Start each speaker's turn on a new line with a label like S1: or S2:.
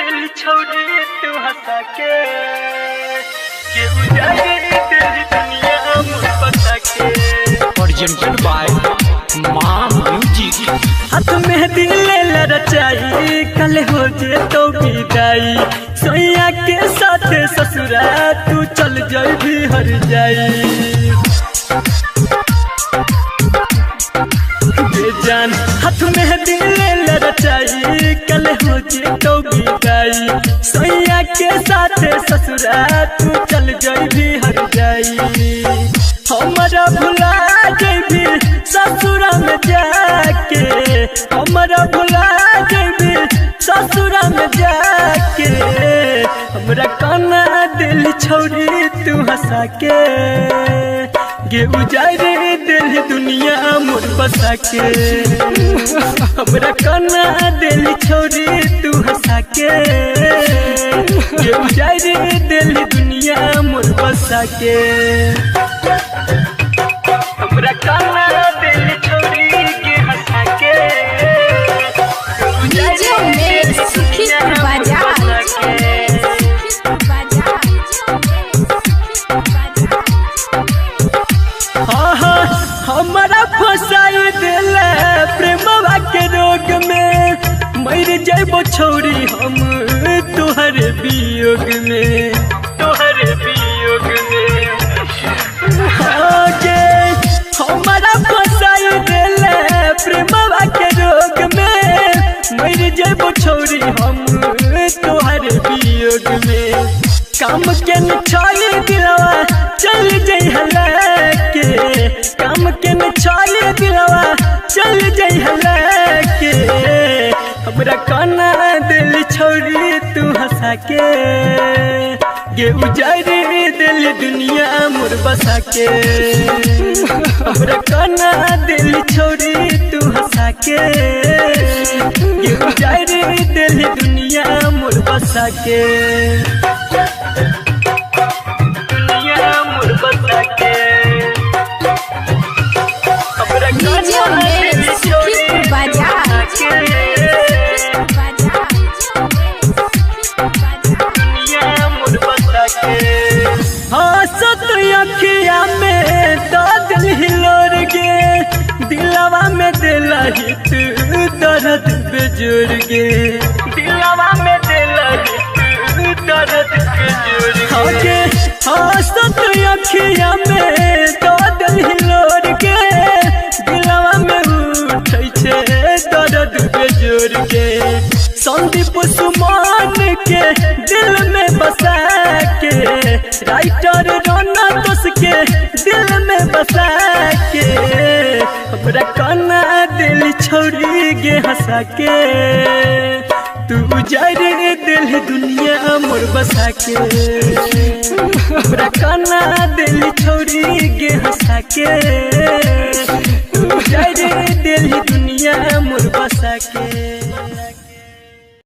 S1: दिल छोड़ी तू हंसा के उजाड़े दिल दुनिया मुझ पता के।
S2: प्रेजेंटेड बाय मां म्यूजिक।
S1: हाथ में दिल रचाई कल हो जे तो विदाई, सोया के साथ ससुरा तू चल जाई भी हर जाई। बेजान हाथ में दिल रचाई कल हो जे तो विदाई, सोया के साथ ससुरा तू चल जाई भी हर जाई। हमारा भुला जाबी ससुरा में जाके, हमारा भुला जाबी ससुरा में जाके, हमरा काना दिल छोड़ी तू हंसा के गे उजाड़े दिल दुनिया मोर बसा के। हमरा काना दिल छोड़ी तू हंसा के गे उजाड़े दिल दुनिया मोर बसा के। हमरा काना दिल छोड़ी के हंसा के
S3: डीजे में सुखी बाजा
S1: हमारा फसाई दिल प्रेमवा के रोग में, मर जाबो छोड़ी हम तोहर वियोग में, तोहर वियोग में। हमारा फसाई दिल प्रेमवा के रोग में, मर जाबो छोड़ी हम तोहर वियोग में। काम के न छोड़ी दिलवा चल जाई हला के, काम के न छोड़ी दिलवा चल जाई हला के, हमरा काना दिल छोड़ी तू हंसा के गे उजाड़े दिल दुनिया मोर बसा के। हमरा काना दिल छोड़ी तू हंसा के गे उजाड़े दिल दुनिया मोर बसा के, दुनिया मोर बसा के। हमरा
S3: डीजे में सुखी बाजा
S1: दुनिया मोर बसा के। हंसत अखिया में दिल हिलोर गे, दिलवा में दिला हित दर्द बेजोर गे, दिलवा में दिला हित दर्द बेजोर गे। हंसत अखिया में दिल हिलोर गे, दिलवा में उठै छे दर्द बेजोर गे। संदीप सुमन के दिल में बसा के, राइटर रोना दोस के दिल में बसा के, हमरा काना दिल छोड़ी गे हंसा के तू उजाड़े दिल दुनिया मोर बसा के। हमरा काना दिल छोड़ी गे हंसा के तू उजाड़े दिल दुनिया मोर बसा के।